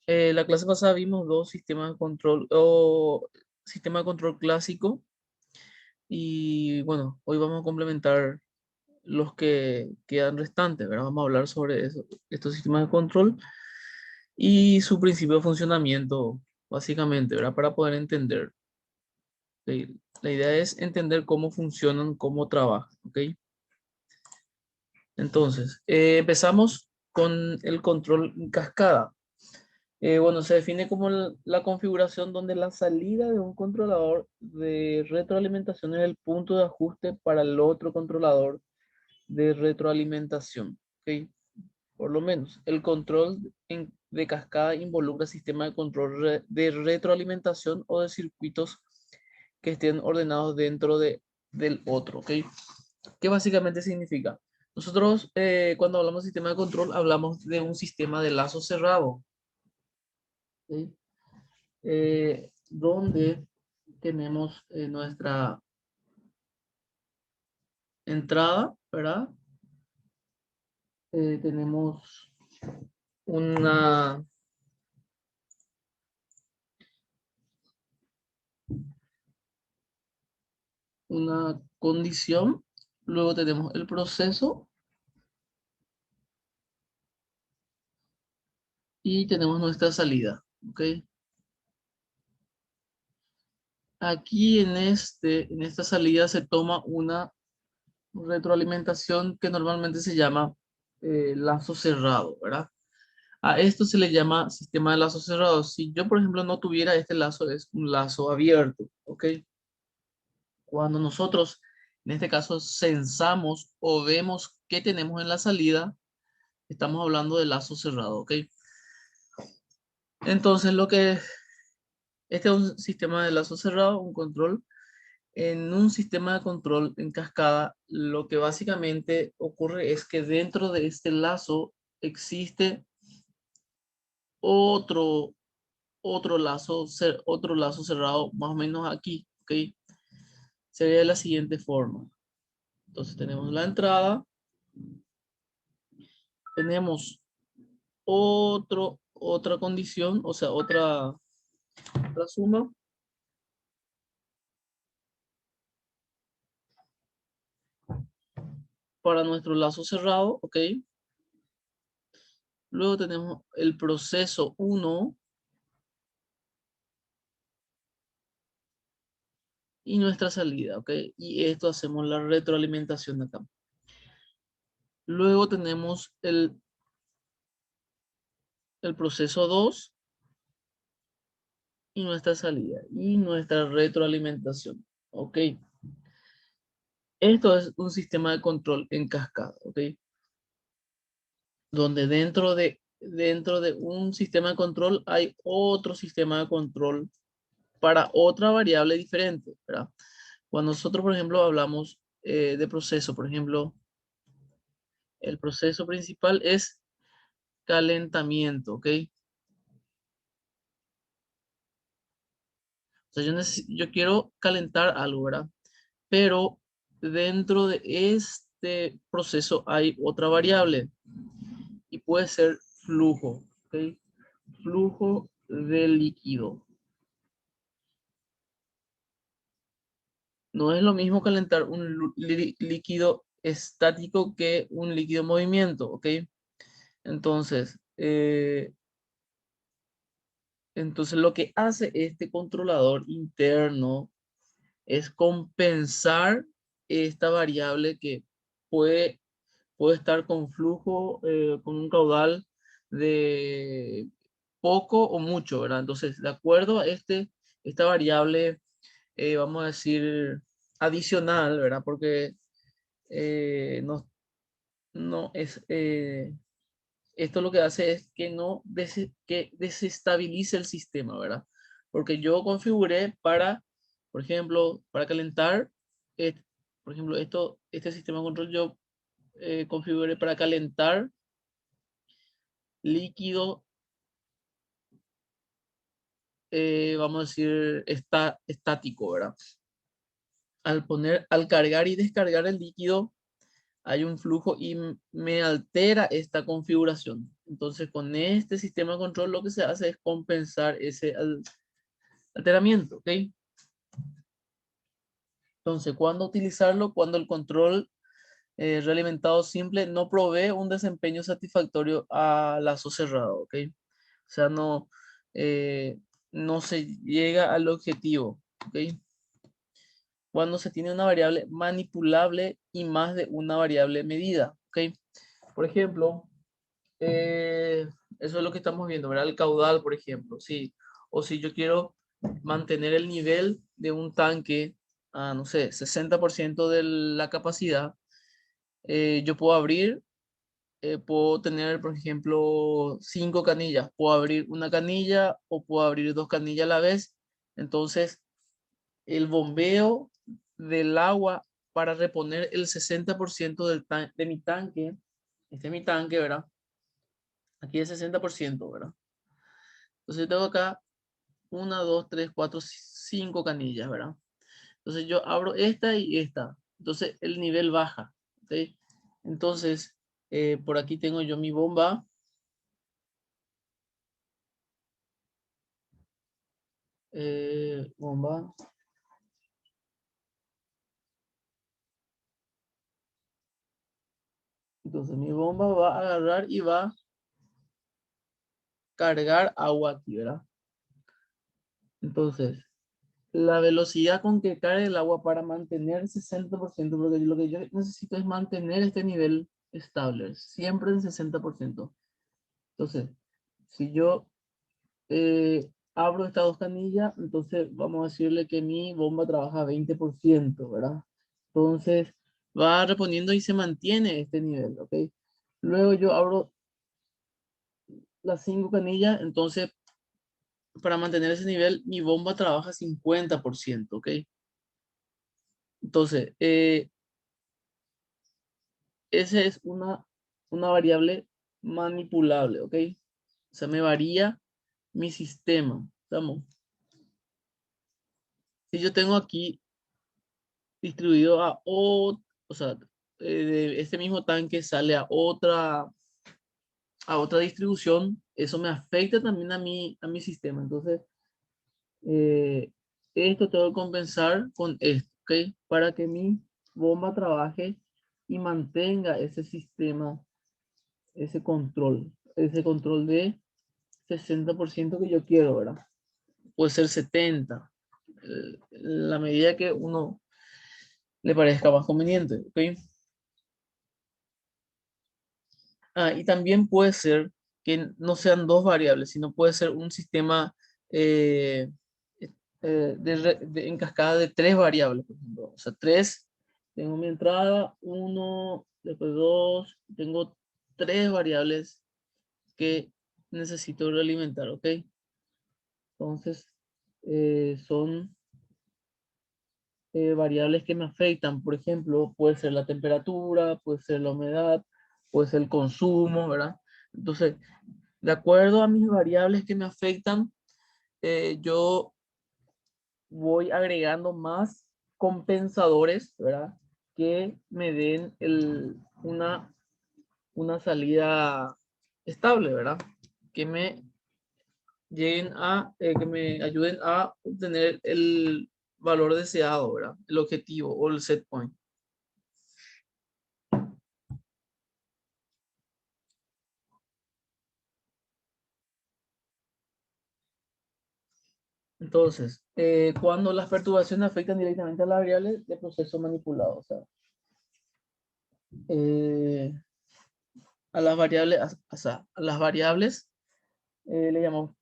La clase pasada vimos dos sistemas de control o sistema de control clásico y bueno, hoy vamos a complementar los que quedan restantes, ¿verdad? Vamos a hablar sobre estos sistemas de control y su principio de funcionamiento, básicamente, ¿verdad? Para poder entender. ¿Ok? La idea es entender cómo funcionan, cómo trabajan, ¿ok? Entonces, empezamos con el control en cascada. Bueno, se define como la configuración donde la salida de un controlador de retroalimentación es el punto de ajuste para el otro controlador de retroalimentación. ¿Ok? Por lo menos, el control de cascada involucra sistemas de control de retroalimentación o de circuitos que estén ordenados dentro del otro. ¿Ok? ¿Qué básicamente significa? Nosotros, cuando hablamos de sistema de control, hablamos de un sistema de lazo cerrado. ¿Ok? Donde tenemos nuestra entrada, ¿verdad? Tenemos una, una condición, luego tenemos el proceso y tenemos nuestra salida, ¿ok? Aquí en esta salida se toma una retroalimentación que normalmente se llama lazo cerrado, ¿verdad? A esto se le llama sistema de lazo cerrado. Si yo, por ejemplo, no tuviera este lazo, es un lazo abierto, ¿ok? Cuando nosotros, en este caso, censamos o vemos qué tenemos en la salida, estamos hablando de lazo cerrado, ¿ok? Entonces, este es un sistema de lazo cerrado, un control. En un sistema de control en cascada, lo que básicamente ocurre es que dentro de este lazo existe otro, otro lazo cerrado más o menos aquí, ¿ok? Se ve de la siguiente forma. Entonces tenemos la entrada, tenemos otra condición, o sea, otra suma para nuestro lazo cerrado, ¿ok? Luego tenemos el proceso 1 y nuestra salida, ¿ok? Y esto hacemos la retroalimentación acá. Luego tenemos el proceso 2 y nuestra salida y nuestra retroalimentación, ¿ok? Esto es un sistema de control en cascada, ¿ok? Donde dentro de un sistema de control hay otro sistema de control para otra variable diferente, ¿verdad? Cuando nosotros, por ejemplo, hablamos de proceso, por ejemplo, el proceso principal es calentamiento, ¿ok? O sea, yo quiero calentar algo, ¿verdad? Pero dentro de este proceso hay otra variable y puede ser flujo, ¿ok? Flujo de líquido. No es lo mismo calentar un líquido estático que un líquido en movimiento, ¿ok? Entonces, entonces lo que hace este controlador interno es compensar esta variable que puede, puede estar con flujo, con un caudal de poco o mucho, ¿verdad? Entonces, de acuerdo a esta variable, vamos a decir, adicional, ¿verdad? Porque no, no es, esto lo que hace es que no que desestabilice el sistema, ¿verdad? Porque yo configuré para, por ejemplo, para calentar, eh, por ejemplo, este sistema de control yo configuré para calentar líquido, vamos a decir, estático, ¿verdad? Al cargar y descargar el líquido, hay un flujo y me altera esta configuración. Entonces, con este sistema de control lo que se hace es compensar ese alteramiento, ¿ok? Entonces, ¿cuándo utilizarlo? Cuando el control realimentado simple no provee un desempeño satisfactorio a lazo cerrado, ¿ok? O sea, eh, no se llega al objetivo, ¿ok? Cuando se tiene una variable manipulable y más de una variable medida, ¿ok? Por ejemplo, eso es lo que estamos viendo, ¿verdad? El caudal, por ejemplo, sí. O si yo quiero mantener el nivel de un tanque a, no sé, 60% de la capacidad, yo puedo abrir, puedo tener, por ejemplo, 5 canillas. Puedo abrir una canilla o puedo abrir 2 canillas a la vez. Entonces, el bombeo del agua para reponer el 60% de mi tanque, este es mi tanque, ¿verdad? Aquí es 60%, ¿verdad? Entonces yo tengo acá 1, 2, 3, 4, 5 canillas, ¿verdad? Entonces yo abro esta y esta. Entonces el nivel baja, ¿ok? Entonces, por aquí tengo yo mi bomba. Bomba. Entonces mi bomba va a agarrar y va a cargar agua aquí, ¿verdad? Entonces, la velocidad con que cargue el agua para mantener el 60%, porque lo que yo necesito es mantener este nivel estable, siempre en 60%. Entonces, si yo abro estas 2 canillas, entonces vamos a decirle que mi bomba trabaja 20%, ¿verdad? Entonces, va reponiendo y se mantiene este nivel, ¿ok? Luego yo abro las 5 canillas, entonces para mantener ese nivel, mi bomba trabaja 50%, ¿ok? Entonces, esa es una variable manipulable, ¿ok? O sea, me varía mi sistema. ¿Estamos? Si yo tengo aquí distribuido o sea, de este mismo tanque sale a otra distribución, eso me afecta también a mi sistema. Entonces, eh, esto tengo que compensar con esto, ¿ok? Para que mi bomba trabaje y mantenga ese sistema, ese control de 60% que yo quiero, ¿verdad? Puede ser 70, la medida que uno le parezca más conveniente, ¿ok? Y también puede ser que no sean 2 variables, sino puede ser un sistema eh, en cascada de 3 variables, por ejemplo. O sea, tengo mi entrada, 1, después 2, tengo 3 variables que necesito realimentar, ¿ok? Entonces, son variables que me afectan. Por ejemplo, puede ser la temperatura, puede ser la humedad, puede ser el consumo, ¿verdad? Entonces, de acuerdo a mis variables que me afectan, yo voy agregando más compensadores, ¿verdad? Que me den una salida estable, ¿verdad? Que me que me ayuden a obtener el valor deseado, ¿verdad? El objetivo o el set point. Entonces, cuando las perturbaciones afectan directamente a las variables de proceso manipulado, o sea, eh, a las variables le llamamos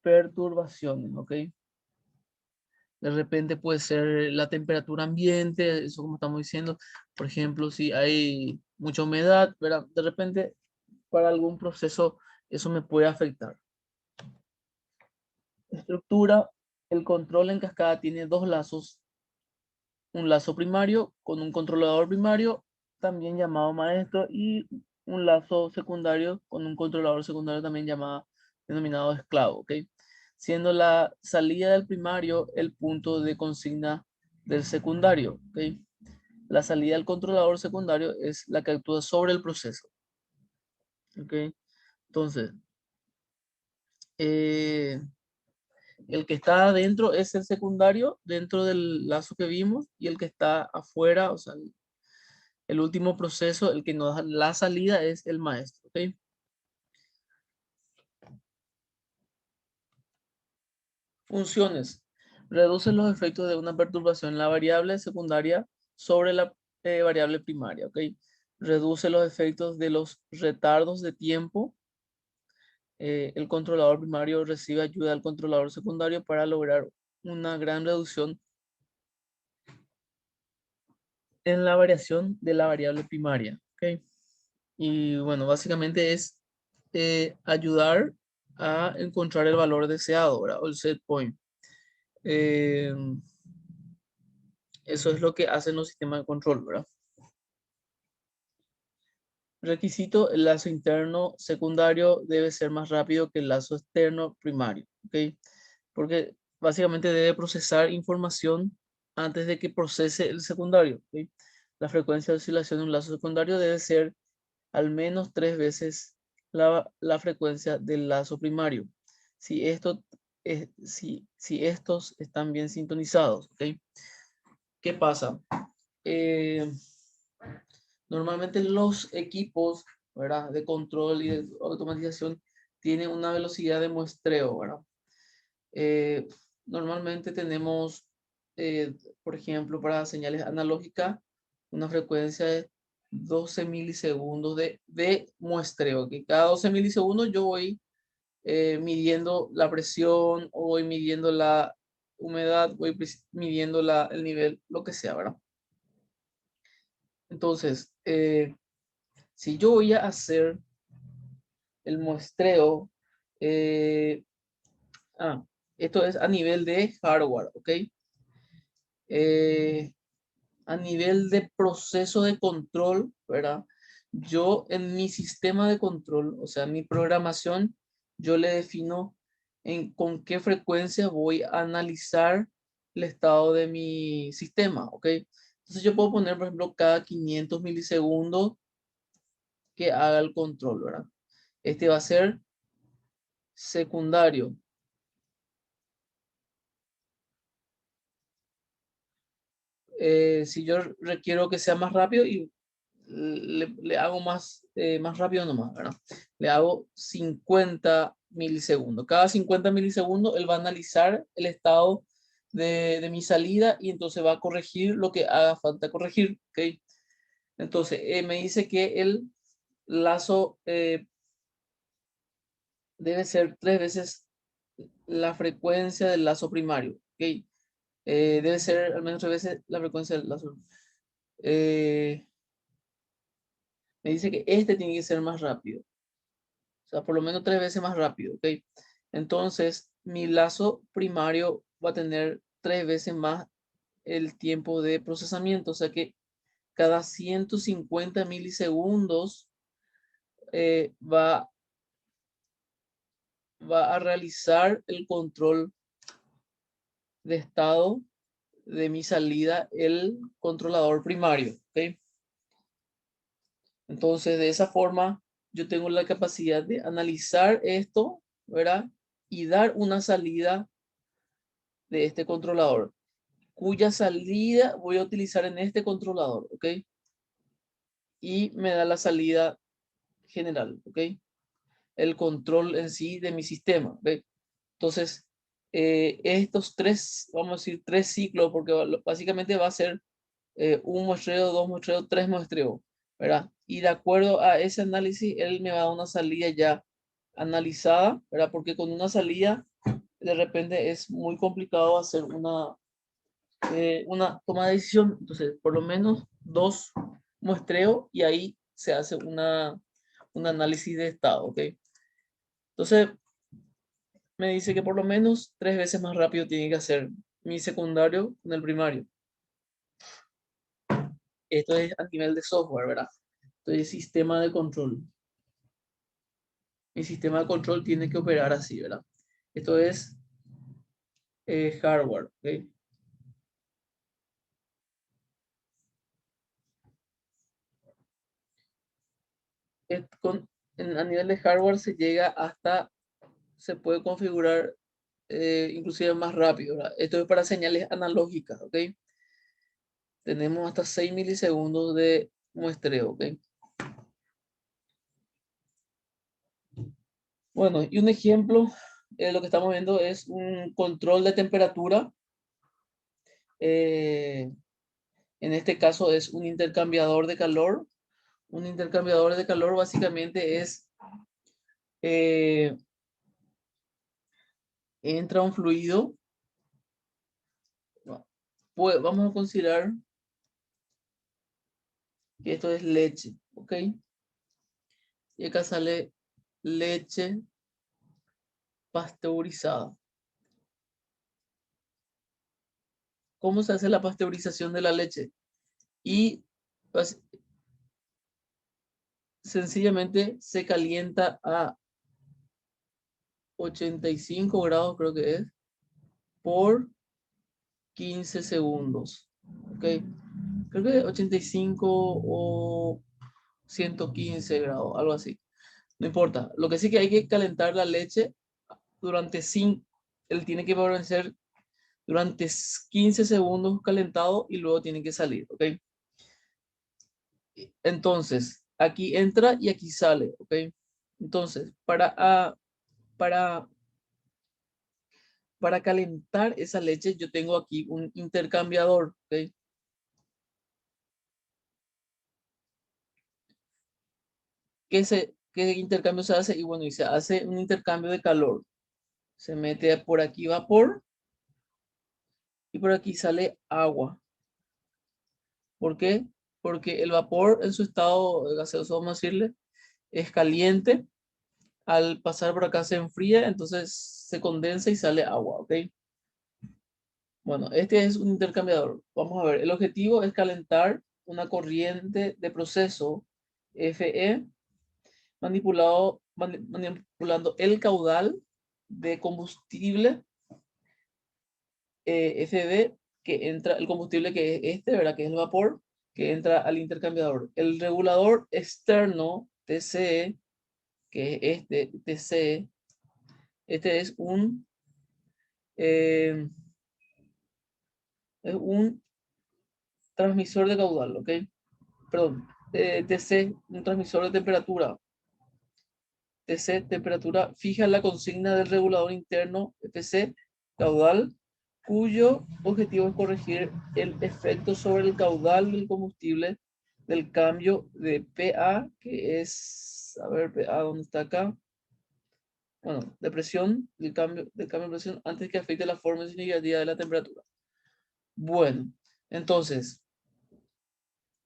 perturbaciones, ¿ok? De repente puede ser la temperatura ambiente, eso como estamos diciendo, por ejemplo, si hay mucha humedad, ¿verdad? De repente para algún proceso eso me puede afectar. Estructura, el control en cascada tiene 2 lazos, un lazo primario con un controlador primario, también llamado maestro, y un lazo secundario con un controlador secundario también denominado esclavo, ¿ok? Siendo la salida del primario el punto de consigna del secundario, ¿ok? La salida del controlador secundario es la que actúa sobre el proceso. ¿Ok? Entonces, eh, el que está adentro es el secundario dentro del lazo que vimos, y el que está afuera, o sea, el último proceso, el que nos da la salida, es el maestro. ¿Ok? Funciones. Reducen los efectos de una perturbación en la variable secundaria sobre la variable primaria. ¿Ok? Reduce los efectos de los retardos de tiempo. El controlador primario recibe ayuda del controlador secundario para lograr una gran reducción en la variación de la variable primaria. ¿Ok? Y bueno, básicamente es ayudar a encontrar el valor deseado, ¿verdad? O el set point. Eh, Eso es lo que hacen los sistemas de control, ¿verdad? Requisito: el lazo interno secundario debe ser más rápido que el lazo externo primario, ¿ok? Porque básicamente debe procesar información antes de que procese el secundario, ¿ok? La frecuencia de oscilación de un lazo secundario debe ser al menos 3 veces la frecuencia del lazo primario. Si, si estos están bien sintonizados, ¿ok? ¿Qué pasa? Eh, Normalmente los equipos, ¿verdad?, de control y de automatización tienen una velocidad de muestreo, ¿verdad? Eh, Normalmente tenemos, por ejemplo, para señales analógicas, una frecuencia de 12 milisegundos de muestreo, que cada 12 milisegundos yo voy midiendo la presión, o voy midiendo la humedad, voy midiendo el nivel, lo que sea, ¿verdad? Entonces, si yo voy a hacer el muestreo, eh, ah, esto es a nivel de hardware, ¿ok? Eh, a nivel de proceso de control, ¿verdad? Yo en mi sistema de control, o sea, mi programación, yo le defino con qué frecuencia voy a analizar el estado de mi sistema, ¿ok? Entonces yo puedo poner, por ejemplo, cada 500 milisegundos que haga el control, ¿verdad? Este va a ser secundario. Si yo requiero que sea más rápido, y le hago más rápido nomás, ¿verdad? Le hago 50 milisegundos. Cada 50 milisegundos él va a analizar el estado de mi salida, y entonces va a corregir lo que haga falta corregir, ¿ok? Entonces, me dice que el lazo debe ser 3 veces la frecuencia del lazo primario, ¿ok? Debe ser al menos 3 veces la frecuencia del lazo. Eh, Me dice que este tiene que ser más rápido, o sea, por lo menos 3 veces más rápido, ¿ok? Entonces, mi lazo primario va a tener 3 veces más el tiempo de procesamiento, o sea que cada 150 milisegundos va a realizar el control de estado de mi salida el controlador primario, ¿ok? Entonces, de esa forma, yo tengo la capacidad de analizar esto, ¿verdad? Y dar una salida de este controlador, cuya salida voy a utilizar en este controlador, ¿ok? Y me da la salida general, ¿ok? El control en sí de mi sistema, ¿ok? Entonces, estos tres, vamos a decir, 3 ciclos, porque básicamente va a ser un muestreo, dos muestreos, tres muestreos, ¿verdad? Y de acuerdo a ese análisis, él me va a dar una salida ya analizada, ¿verdad? Porque con una salida, de repente es muy complicado hacer una toma de decisión. Entonces, por lo menos 2 muestreos, y ahí se hace un análisis de estado, ¿ok? Entonces, me dice que por lo menos 3 veces más rápido tiene que hacer mi secundario con el primario. Esto es a nivel de software, ¿verdad? Entonces, sistema de control. Mi sistema de control tiene que operar así, ¿verdad? Esto es hardware, ¿ok? a nivel de hardware se llega hasta, se puede configurar inclusive más rápido, ¿verdad? Esto es para señales analógicas, ¿ok? Tenemos hasta 6 milisegundos de muestreo, ¿ok? Bueno, y un ejemplo, lo que estamos viendo es un control de temperatura. En este caso es un intercambiador de calor. Un intercambiador de calor básicamente es, eh, entra un fluido. Pues vamos a considerar que esto es leche, ¿ok? Y acá sale leche pasteurizada. ¿Cómo se hace la pasteurización de la leche? Y pues, sencillamente se calienta a 85 grados, creo que es, por 15 segundos. ¿Ok? Creo que 85 o 115 grados, algo así. No importa. Lo que sí que hay que calentar la leche durante 5, él tiene que permanecer durante 15 segundos calentado y luego tiene que salir, ¿ok? Entonces, aquí entra y aquí sale, ¿ok? Entonces, para, para calentar esa leche, yo tengo aquí un intercambiador, ¿ok? ¿Qué intercambio se hace? Y bueno, y se hace un intercambio de calor. Se mete por aquí vapor y por aquí sale agua. ¿Por qué? Porque el vapor en su estado gaseoso, vamos a decirle, es caliente. Al pasar por acá se enfría, entonces se condensa y sale agua, ¿ok? Bueno, este es un intercambiador. Vamos a ver, el objetivo es calentar una corriente de proceso FE manipulando el caudal de combustible FB que entra, el combustible que es este, ¿verdad? Que es el vapor que entra al intercambiador. El regulador externo TCE, que es este TCE, este eh, es un transmisor de caudal, ¿ok? Perdón, TC, un transmisor de temperatura. TC, temperatura fija la consigna del regulador interno FC, caudal, cuyo objetivo es corregir el efecto sobre el caudal del combustible del cambio de PA, que es, a ver, PA, ¿dónde está acá? Bueno, de presión, del cambio de presión antes que afecte la forma significativa de la temperatura. Bueno, entonces,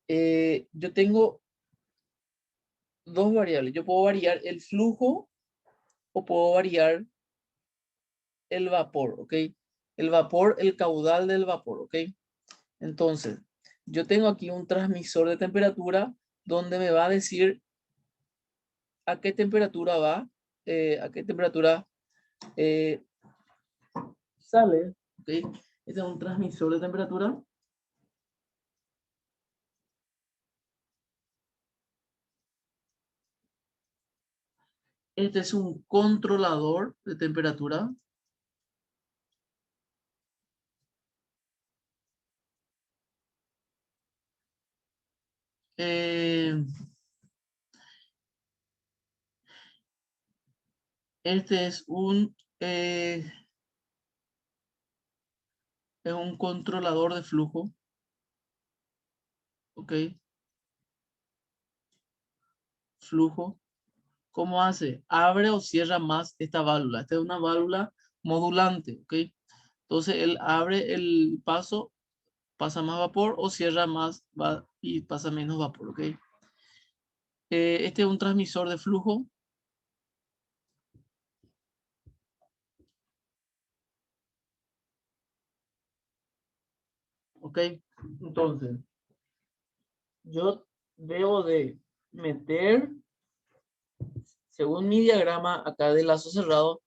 yo tengo dos variables. Yo puedo variar el flujo o puedo variar el vapor, ¿ok? El vapor, el caudal del vapor, ¿ok? Entonces, yo tengo aquí un transmisor de temperatura donde me va a decir a qué temperatura va, a qué temperatura eh, sale, ¿ok? Este es un transmisor de temperatura. Este es un controlador de temperatura. Eh, este es un controlador de flujo, ¿ok? Flujo. ¿Cómo hace? Abre o cierra más esta válvula. Esta es una válvula modulante, ¿ok? Entonces él abre el paso, pasa más vapor o cierra más y pasa menos vapor, ¿ok? Este es un transmisor de flujo, ¿ok? Entonces, yo debo de meter, según mi diagrama acá de lazo cerrado,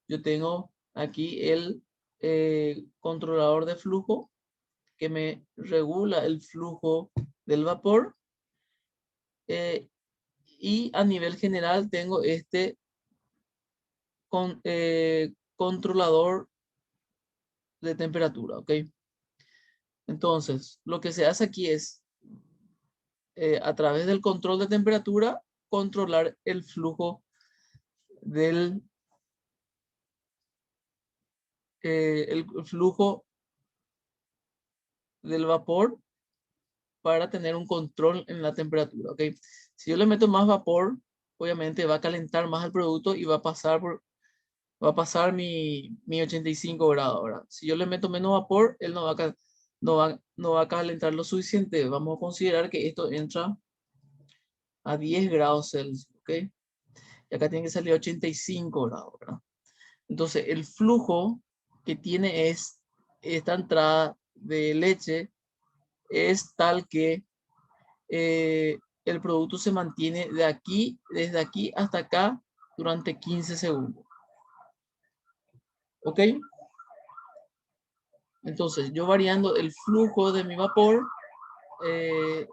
yo tengo aquí el controlador de flujo que me regula el flujo del vapor Y a nivel general tengo este controlador de temperatura, ¿ok? Entonces, lo que se hace aquí es, a través del control de temperatura, controlar el flujo del el flujo del vapor para tener un control en la temperatura, ¿ok? Si yo le meto más vapor, obviamente va a calentar más el producto y va a pasar mi 85 grados, ¿verdad? Si yo le meto menos vapor, él no va a calentar lo suficiente. Vamos a considerar que esto entra a 10 grados Celsius, ¿ok? Y acá tiene que salir a 85 grados, ¿verdad? Entonces, el flujo que tiene esta entrada de leche es tal que el producto se mantiene desde aquí hasta acá durante 15 segundos. ¿Ok? Entonces, yo variando el flujo de mi vapor, y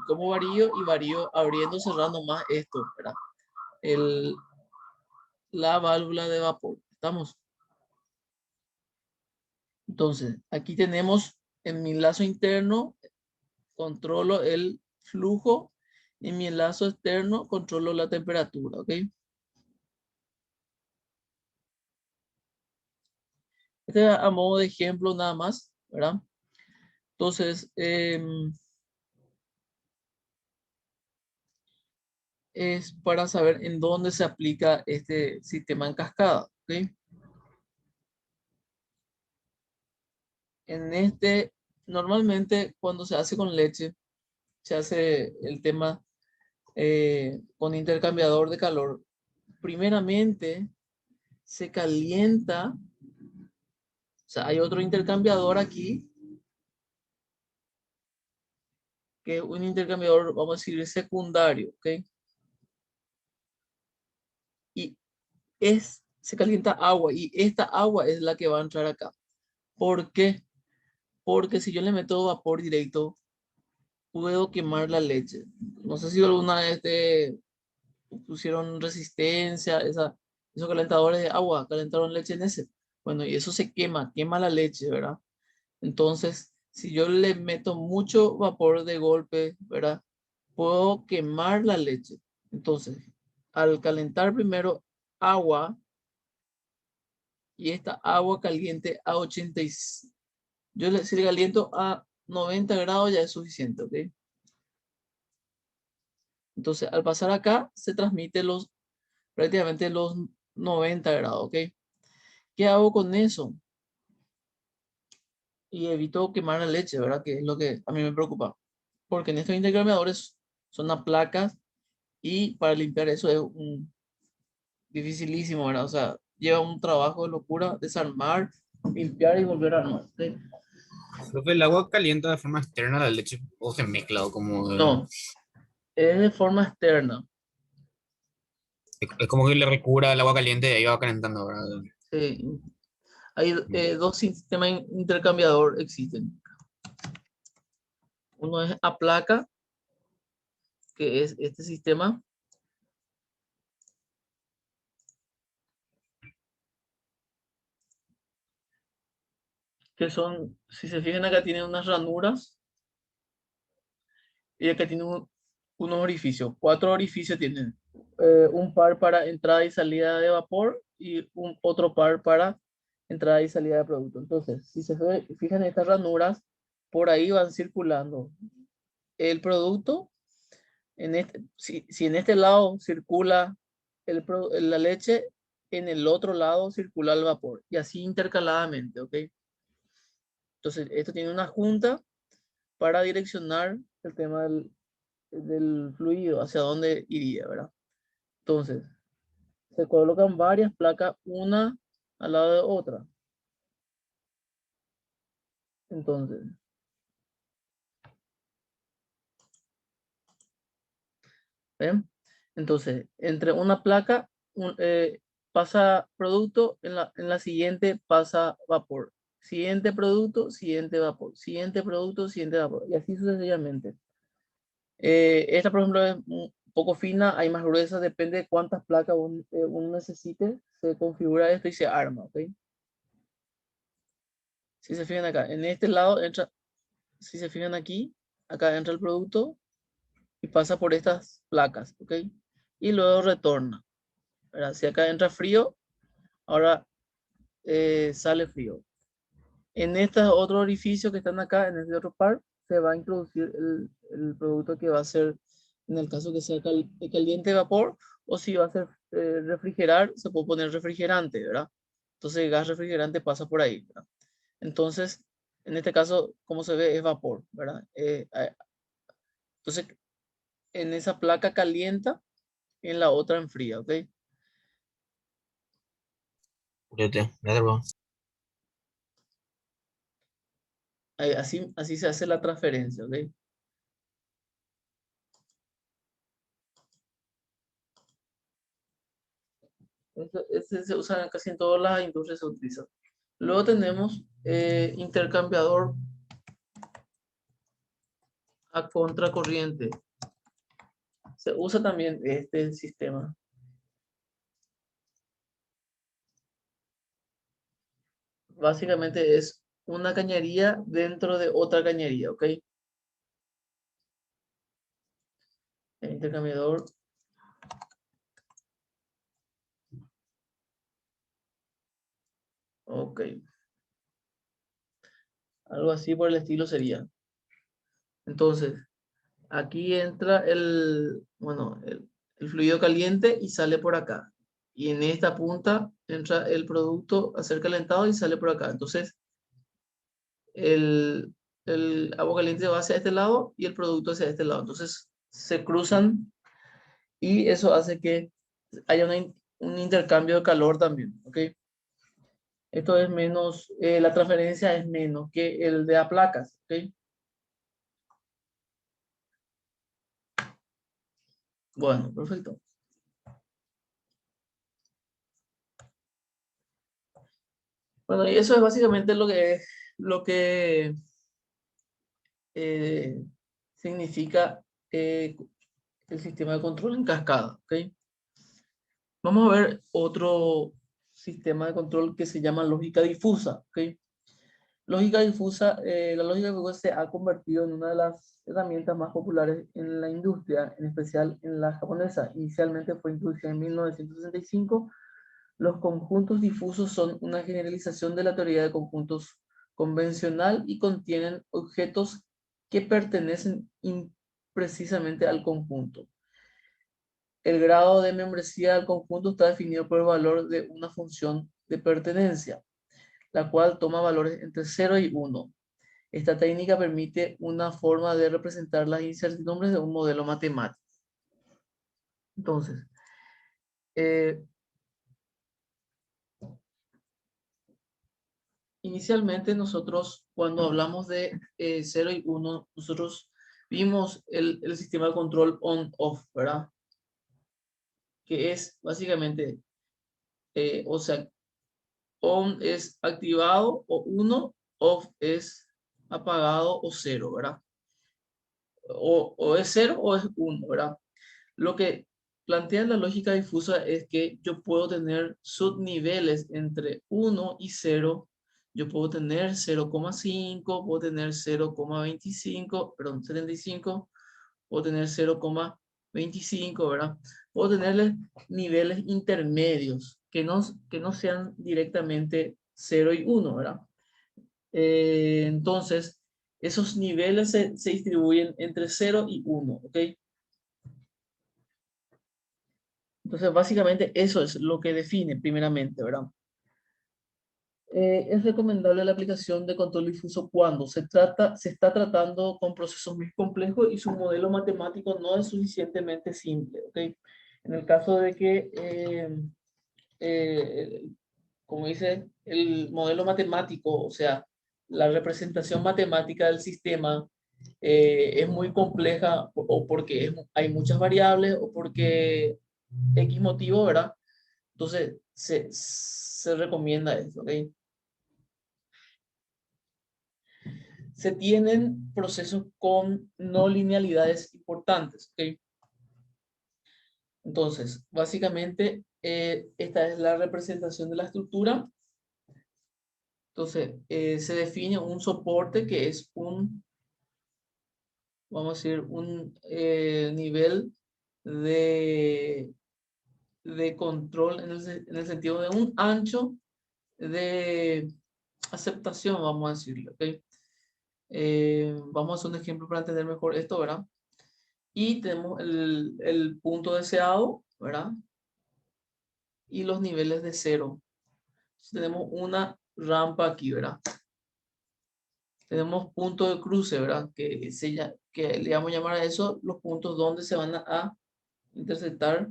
cómo varío abriendo, cerrando más esto, ¿verdad? El, la válvula de vapor. ¿Estamos? Entonces, aquí tenemos en mi enlace interno, controlo el flujo, y en mi enlace externo controlo la temperatura, ¿ok? Este a modo de ejemplo nada más, ¿verdad? Entonces, es para saber en dónde se aplica este sistema en cascada, ¿ok? En este, normalmente cuando se hace con leche, se hace el tema con intercambiador de calor. Primeramente, se calienta, o sea, hay otro intercambiador aquí, que es un intercambiador, vamos a decir, secundario, ¿ok? Y se calienta agua, y esta agua es la que va a entrar acá. ¿Por qué? Porque si yo le meto vapor directo, puedo quemar la leche. No sé si alguna vez te pusieron resistencia, esos calentadores de agua, calentaron leche en ese. Bueno, y eso se quema la leche, ¿verdad? Entonces, si yo le meto mucho vapor de golpe, ¿verdad? Puedo quemar la leche. Entonces, al calentar primero agua, y esta agua caliente a 80, si le caliento a 90 grados ya es suficiente, ¿ok? Entonces, al pasar acá, se transmite prácticamente los 90 grados, ¿ok? ¿Qué hago con eso? Y evito quemar la leche, ¿verdad? Que es lo que a mí me preocupa. Porque en estos intercambiadores son las placas y para limpiar eso es dificilísimo, ¿verdad? O sea, lleva un trabajo de locura desarmar, limpiar y volver a armar, ¿ok? Profe, el agua calienta de forma externa la leche o se mezcla o como No, es de forma externa. es como que le recubra el agua caliente y ahí va calentando, ¿verdad? Sí. Hay Mm. dos sistemas intercambiador existen. Uno es a placa, que es este sistema, que son, si se fijan acá, tiene unas ranuras y acá tiene unos orificios. Cuatro orificios tienen. Un par para entrada y salida de vapor y otro par para entrada y salida de producto. Entonces, si se fijan estas ranuras, por ahí van circulando el producto. Si en este lado circula la leche, en el otro lado circula el vapor y así intercaladamente, ¿ok? Entonces, esto tiene una junta para direccionar el tema del fluido, hacia dónde iría, ¿verdad? Entonces, se colocan varias placas, una al lado de otra. Entonces, ¿ven? Entonces, entre una placa pasa producto, en la siguiente pasa vapor. Siguiente producto, siguiente vapor. Siguiente producto, siguiente vapor. Y así sucesivamente. Esta, por ejemplo, poco fina, hay más gruesa, depende de cuántas placas uno necesite, se configura esto y se arma, ¿ok? Si se fijan acá, en este lado entra, si se fijan aquí, acá entra el producto y pasa por estas placas, ¿ok? Y luego retorna, ¿verdad? Si acá entra frío, ahora sale frío. En estos otros orificios que están acá, en este otro par, se va a introducir el producto que va a ser, en el caso que sea caliente vapor, o si va a ser refrigerar, se puede poner refrigerante, ¿verdad? Entonces el gas refrigerante pasa por ahí, ¿verdad? Entonces, en este caso, como se ve, es vapor, ¿verdad? Entonces, en esa placa calienta, en la otra enfría, ¿ok? Así se hace la transferencia, ¿ok? Ese se usa casi en todas las industrias, se utiliza. Luego tenemos intercambiador a contracorriente. Se usa también este sistema. Básicamente es una cañería dentro de otra cañería, ¿ok? El intercambiador. Ok. Algo así por el estilo sería. Entonces, aquí entra el fluido caliente y sale por acá. Y en esta punta entra el producto a ser calentado y sale por acá. Entonces, el, el agua caliente va hacia este lado y el producto hacia este lado. Entonces, se cruzan y eso hace que haya un intercambio de calor también. ¿Ok? Esto es menos, la transferencia es menos que el de a placas. ¿Ok? Bueno, perfecto. Bueno, y eso es básicamente lo que eh, significa el sistema de control en cascada. ¿Ok? Vamos a ver otro sistema de control que se llama lógica difusa. ¿Ok? Lógica difusa, la lógica difusa se ha convertido en una de las herramientas más populares en la industria, en especial en la japonesa. Inicialmente fue introducida en 1965. Los conjuntos difusos son una generalización de la teoría de conjuntos convencional y contienen objetos que pertenecen imprecisamente al conjunto. El grado de membresía del conjunto está definido por el valor de una función de pertenencia, la cual toma valores entre 0 y 1. Esta técnica permite una forma de representar las incertidumbres de un modelo matemático. Entonces, eh, inicialmente nosotros, cuando hablamos de 0 y 1, nosotros vimos el sistema de control on-off, ¿verdad? Que es básicamente, o sea, on es activado o 1, off es apagado o 0, ¿verdad? O es 0 o es 1, ¿verdad? Lo que plantea la lógica difusa es que yo puedo tener subniveles entre 1 y 0. Yo puedo tener 0,5, puedo tener 0,25, perdón, 75, puedo tener 0,25, ¿verdad? Puedo tenerle niveles intermedios que no sean directamente 0 y 1, ¿verdad? Entonces, esos niveles se distribuyen entre 0 y 1, ¿ok? Entonces, básicamente eso es lo que define primeramente, ¿verdad? Es recomendable la aplicación de control difuso cuando se está tratando con procesos muy complejos y su modelo matemático no es suficientemente simple, ¿ok? En el caso de que, eh, como dice, el modelo matemático, o sea, la representación matemática del sistema es muy compleja o porque hay muchas variables o porque X motivo, ¿verdad? Entonces, se recomienda eso, ¿ok? Se tienen procesos con no linealidades importantes, ¿ok? Entonces, básicamente, esta es la representación de la estructura. Entonces, se define un soporte que es un, vamos a decir, un nivel de, de control en el sentido de un ancho de aceptación, vamos a decirlo, ¿ok? Vamos a hacer un ejemplo para entender mejor esto, ¿verdad? Y tenemos el punto deseado, ¿verdad? Y los niveles de cero. Entonces, tenemos una rampa aquí, ¿verdad? Tenemos punto de cruce, ¿verdad? Que le vamos a llamar a eso los puntos donde se van a intersectar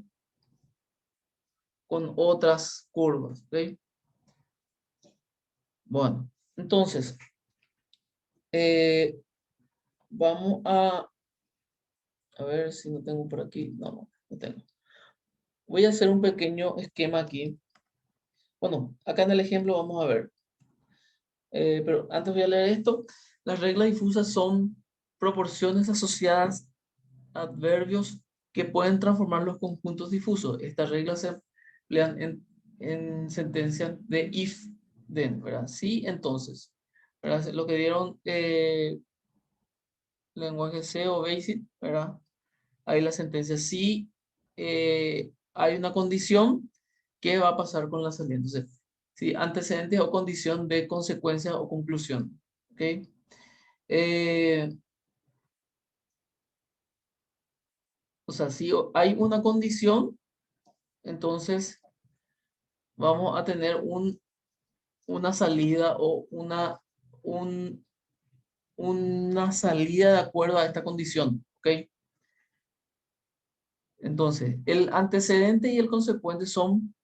con otras curvas, ¿ok? Bueno, entonces, eh, vamos a ver si no tengo por aquí. No tengo. Voy a hacer un pequeño esquema aquí. Bueno, acá en el ejemplo vamos a ver. Pero antes voy a leer esto. Las reglas difusas son proporciones asociadas a adverbios que pueden transformar los conjuntos difusos. Estas reglas se emplean en sentencias de if, then, ¿verdad? Sí, entonces. ¿Verdad? Lo que dieron lenguaje C o BASIC, ¿verdad? Ahí la sentencia sí hay una condición, ¿qué va a pasar con la salida? Entonces, si antecedente o condición de consecuencia o conclusión. ¿Ok? Eh, o sea, si hay una condición, entonces vamos a tener una salida o un, una salida de acuerdo a esta condición. ¿Ok? Entonces, el antecedente y el consecuente son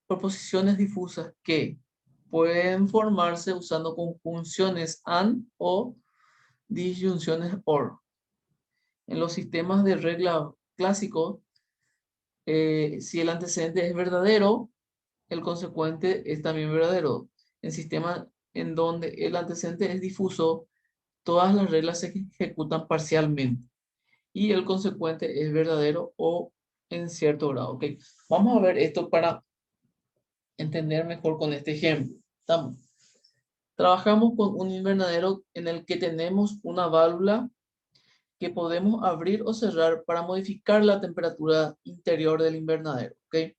proposiciones difusas que pueden formarse usando conjunciones and o disyunciones or. En los sistemas de regla clásicos, si el antecedente es verdadero, el consecuente es también verdadero. En sistemas en donde el antecedente es difuso, todas las reglas se ejecutan parcialmente y el consecuente es verdadero o en cierto grado. ¿Ok? Vamos a ver esto para entender mejor con este ejemplo. ¿Estamos? Trabajamos con un invernadero en el que tenemos una válvula que podemos abrir o cerrar para modificar la temperatura interior del invernadero. ¿Ok?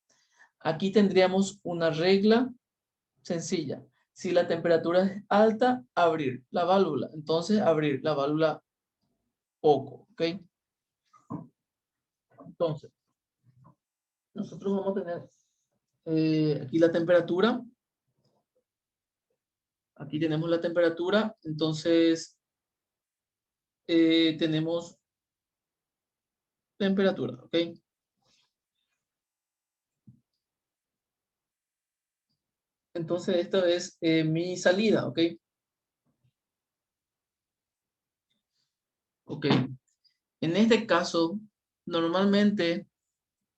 Aquí tendríamos una regla sencilla. Si la temperatura es alta, abrir la válvula. Entonces, abrir la válvula poco. ¿Ok? Entonces, nosotros vamos a tener aquí la temperatura. Aquí tenemos la temperatura. Entonces, tenemos temperatura. ¿Ok? Entonces, esta es mi salida, ¿ok? Ok. En este caso, normalmente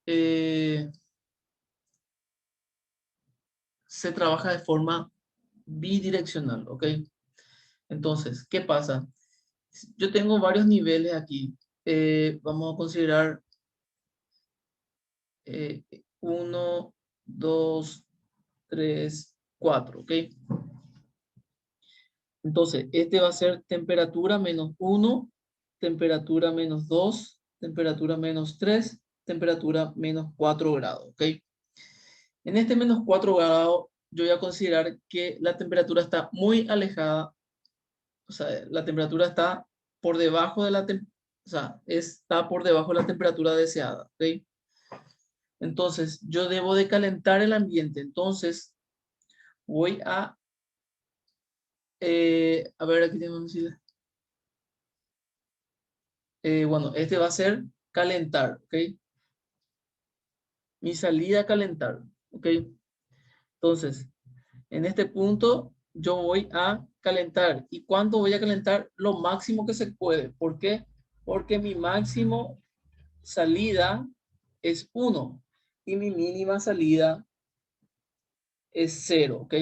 eh, se trabaja de forma bidireccional, ¿ok? Entonces, ¿qué pasa? Yo tengo varios niveles aquí. Vamos a considerar 1, 2, 3, 4, ¿ok? Entonces, este va a ser temperatura -1, temperatura -2, temperatura -3, temperatura -4 grados, ¿ok? En este -4 grados, yo voy a considerar que la temperatura está muy alejada, o sea, la temperatura está por debajo de o sea, está por debajo de la temperatura deseada, ¿ok? Entonces, yo debo de calentar el ambiente, entonces voy a ver, aquí tengo bueno, este va a ser calentar, ¿ok? Mi salida a calentar, ¿ok? Entonces, en este punto yo voy a calentar. ¿Y cuánto voy a calentar? Lo máximo que se puede. ¿Por qué? Porque mi máximo salida es 1 y mi mínima salida es 0, ¿ok?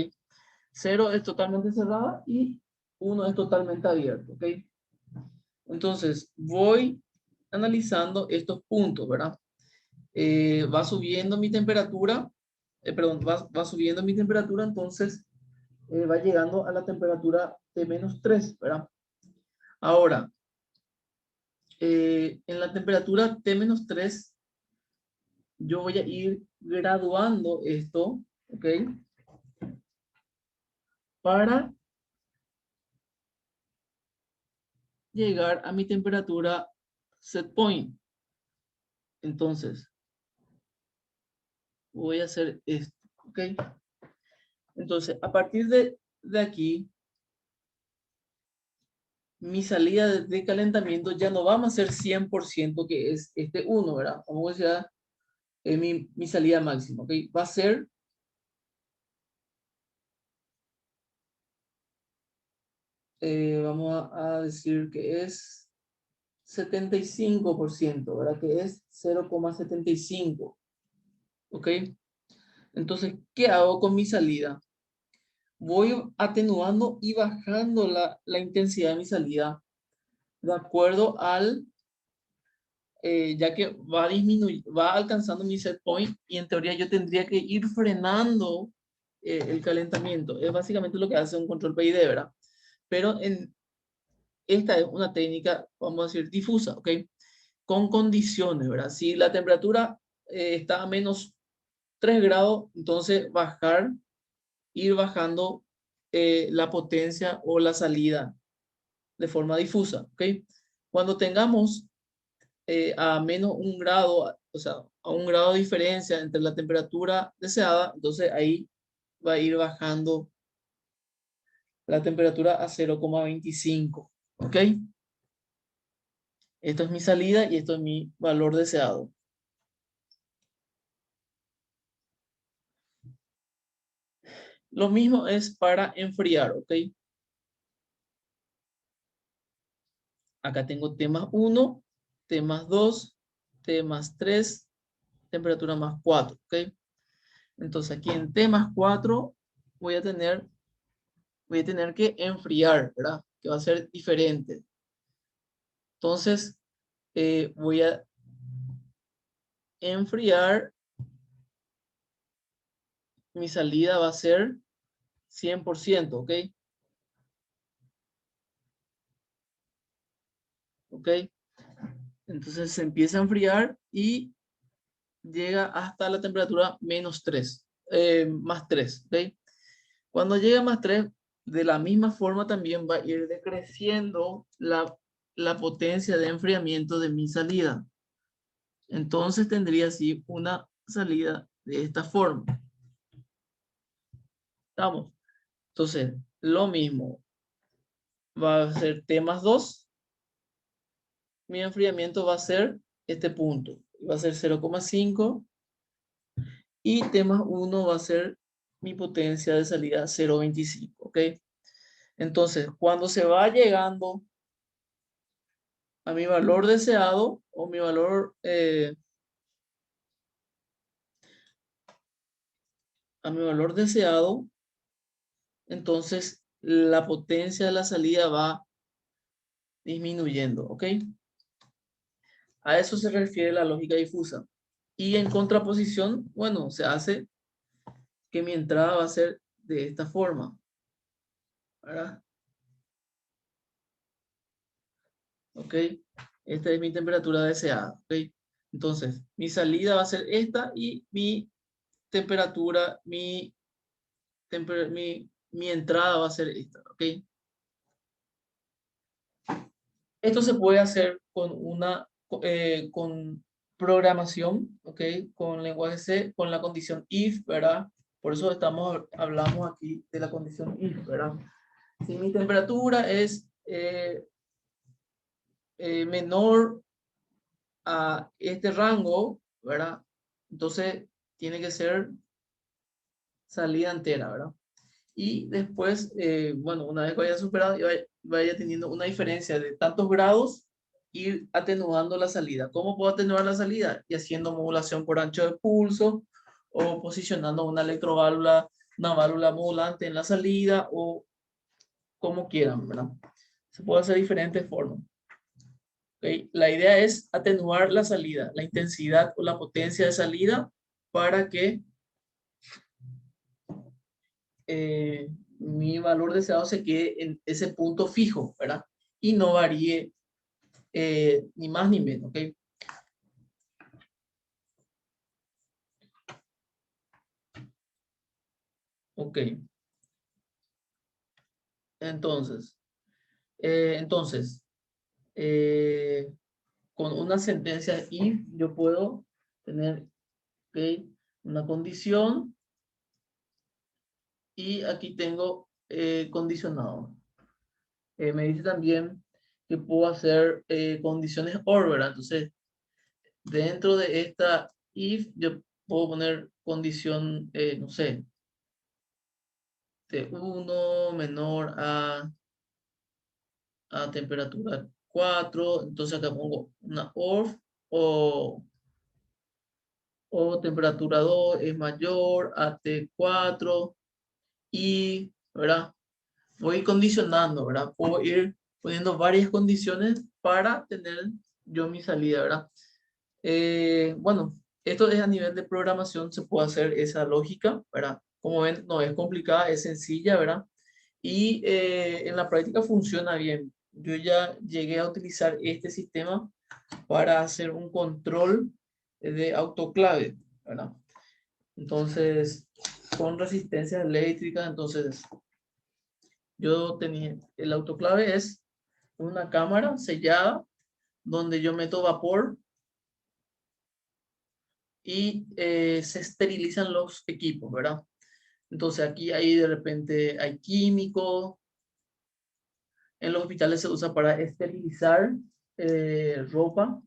0 es totalmente cerrada y 1 es totalmente abierto, ¿ok? Entonces, voy analizando estos puntos, ¿verdad? va subiendo mi temperatura, perdón, va subiendo mi temperatura, entonces va llegando a la temperatura de -3, ¿verdad? Ahora, en la temperatura T-3, yo voy a ir graduando esto, ¿ok? Para llegar a mi temperatura set point. Entonces, voy a hacer esto, ¿ok? Entonces, a partir de aquí, mi salida de calentamiento ya no va a ser 100%, que es este 1, ¿verdad? Vamos a decir, mi salida máxima, ¿ok? Va a ser vamos a decir que es 75%, ¿verdad? Que es 0,75, ¿ok? Entonces, ¿qué hago con mi salida? Voy atenuando y bajando la intensidad de mi salida de acuerdo al, ya que va alcanzando mi set point y en teoría yo tendría que ir frenando el calentamiento. Es básicamente lo que hace un control PID, ¿verdad? Pero esta es una técnica, vamos a decir, difusa, ¿ok? Con condiciones, ¿verdad? Si la temperatura está a -3 grados, entonces ir bajando la potencia o la salida de forma difusa, ¿ok? Cuando tengamos a -1 grado, o sea, a 1 grado de diferencia entre la temperatura deseada, entonces ahí va a ir bajando la temperatura a 0,25, ¿ok? Esto es mi salida y esto es mi valor deseado. Lo mismo es para enfriar, ¿ok? Acá tengo T+1, T+2, T+3, temperatura +4, ¿ok? Entonces aquí en T+4 voy a tener que enfriar, ¿verdad? Que va a ser diferente. Entonces voy a enfriar, mi salida va a ser 100%, ¿ok? ¿Ok? Entonces se empieza a enfriar y llega hasta la temperatura -3, +3, ¿ok? Cuando llega a +3, de la misma forma también va a ir decreciendo la potencia de enfriamiento de mi salida. Entonces tendría así una salida de esta forma. ¿Estamos? Entonces, lo mismo. Va a ser T+2. Mi enfriamiento va a ser este punto. Va a ser 0,5. Y T+1 va a ser mi potencia de salida 0,25. ¿Ok? Entonces, cuando se va llegando a mi valor deseado o mi valor deseado, entonces la potencia de la salida va disminuyendo, ¿ok? A eso se refiere la lógica difusa. Y en contraposición, bueno, se hace que mi entrada va a ser de esta forma, ¿verdad? ¿Ok? Esta es mi temperatura deseada, ¿ok? Entonces, mi salida va a ser esta y mi temperatura, mi entrada va a ser esta, ¿ok? Esto se puede hacer con programación, ¿ok? Con lenguaje C, con la condición if, ¿verdad? Por eso hablamos aquí de la condición if, ¿verdad? Si mi temperatura es menor a este rango, ¿verdad? Entonces tiene que ser salida entera, ¿verdad? Y después, bueno, una vez que vaya superado y vaya teniendo una diferencia de tantos grados, ir atenuando la salida. ¿Cómo puedo atenuar la salida? Y haciendo modulación por ancho de pulso o posicionando una electroválvula, una válvula modulante en la salida o como quieran, ¿verdad? Se puede hacer de diferentes formas. ¿ok? La idea es atenuar la salida, la intensidad o la potencia de salida para que mi valor deseado se quede en ese punto fijo, ¿verdad? Y no varíe ni más ni menos, ¿ok? Ok, entonces, entonces, eh, con una sentencia if yo puedo tener, ¿ok? Una condición y aquí tengo condicionado. Me dice también que puedo hacer condiciones or, ¿verdad? Entonces, dentro de esta if yo puedo poner condición, no sé, de 1 menor a temperatura 4. Entonces acá pongo una or o, o temperatura 2 es mayor a T4 y, ¿verdad? Voy condicionando, ¿verdad? Puedo ir poniendo varias condiciones para tener yo mi salida, ¿verdad? Bueno, esto es a nivel de programación, se puede hacer esa lógica, ¿verdad? Como ven, no es complicada, es sencilla, ¿verdad? Y en la práctica funciona bien. Yo ya llegué a utilizar este sistema para hacer un control de autoclave, ¿verdad? Entonces, con resistencias eléctricas, entonces yo tenía, el autoclave es una cámara sellada donde yo meto vapor y se esterilizan los equipos, ¿verdad? Entonces aquí hay de repente hay químico, en los hospitales se usa para esterilizar ropa,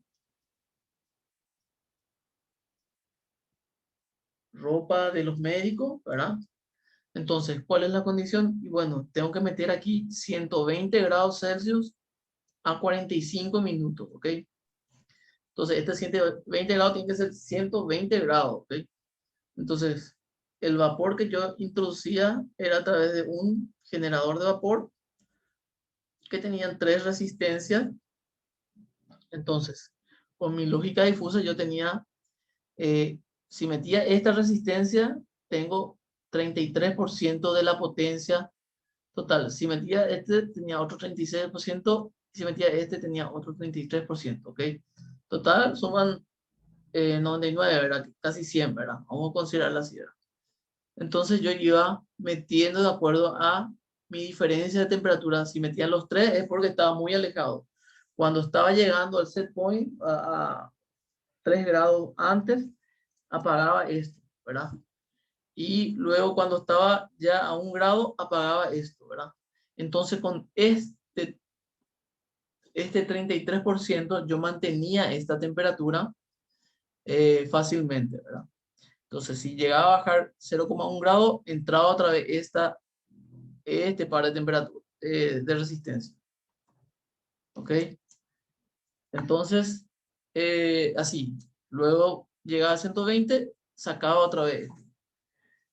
ropa de los médicos, ¿verdad? Entonces, ¿cuál es la condición? Y bueno, tengo que meter aquí 120 grados Celsius a 45 minutos, ¿ok? Entonces, este 120 grados tiene que ser 120 grados, ¿ok? Entonces, el vapor que yo introducía era a través de un generador de vapor que tenían tres resistencias. Entonces, con mi lógica difusa, yo tenía, si metía esta resistencia, tengo 33% de la potencia total. Si metía este, tenía otro 36%. Si metía este, tenía otro 33%, ¿ok? Total, suman 99, ¿verdad? Casi 100, ¿verdad? Vamos a considerarla así, ¿verdad? Entonces yo iba metiendo de acuerdo a mi diferencia de temperatura. Si metía los tres es porque estaba muy alejado. Cuando estaba llegando al set point a 3 grados antes, apagaba esto, ¿verdad? Y luego cuando estaba ya a 1 grado, apagaba esto, ¿verdad? Entonces con este 33% yo mantenía esta temperatura fácilmente, ¿verdad? Entonces si llegaba a bajar 0,1 grado, entraba otra vez este par de temperatura, de resistencia, ¿ok? Entonces, así, luego llegaba a 120, sacaba otra vez.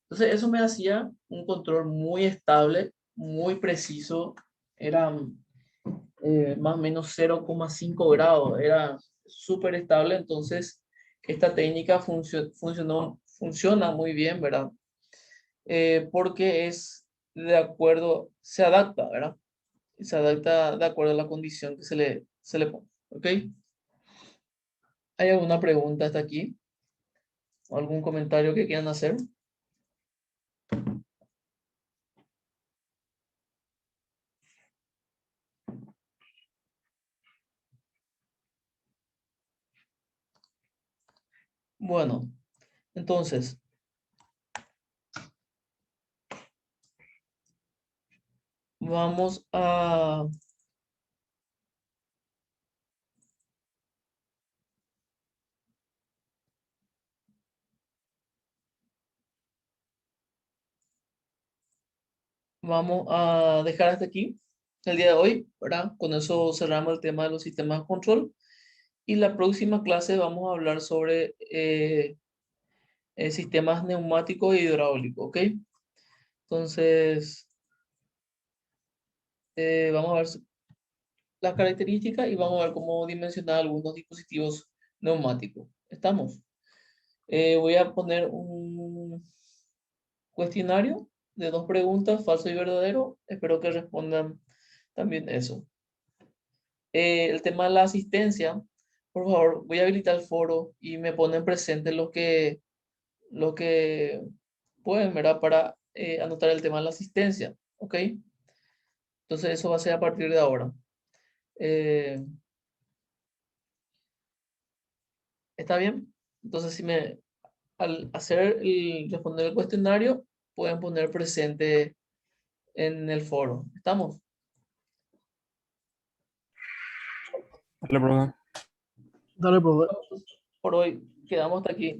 Entonces, eso me hacía un control muy estable, muy preciso, era más o menos 0,5 grados, era súper estable, entonces esta técnica funciona muy bien, ¿verdad? Porque es de acuerdo, se adapta, ¿verdad? Se adapta de acuerdo a la condición que se le pone, ¿ok? ¿Hay alguna pregunta hasta aquí? ¿O algún comentario que quieran hacer? Bueno, entonces, vamos a... Vamos a dejar hasta aquí el día de hoy, ¿verdad? Con eso cerramos el tema de los sistemas de control. Y la próxima clase vamos a hablar sobre sistemas neumáticos e hidráulicos, ¿ok? Entonces, vamos a ver las características y vamos a ver cómo dimensionar algunos dispositivos neumáticos. ¿Estamos? Voy a poner un cuestionario de 2 preguntas, falso y verdadero. Espero que respondan también eso. El tema de la asistencia, por favor, voy a habilitar el foro y me ponen presente lo que pueden, ¿verdad? Para anotar el tema de la asistencia, ¿ok? Entonces eso va a ser a partir de ahora. Eh, ¿Está bien? Entonces, al responder el cuestionario, pueden poner presente en el foro. ¿Estamos? Dale, profe. Dale, profe. Por hoy quedamos hasta aquí.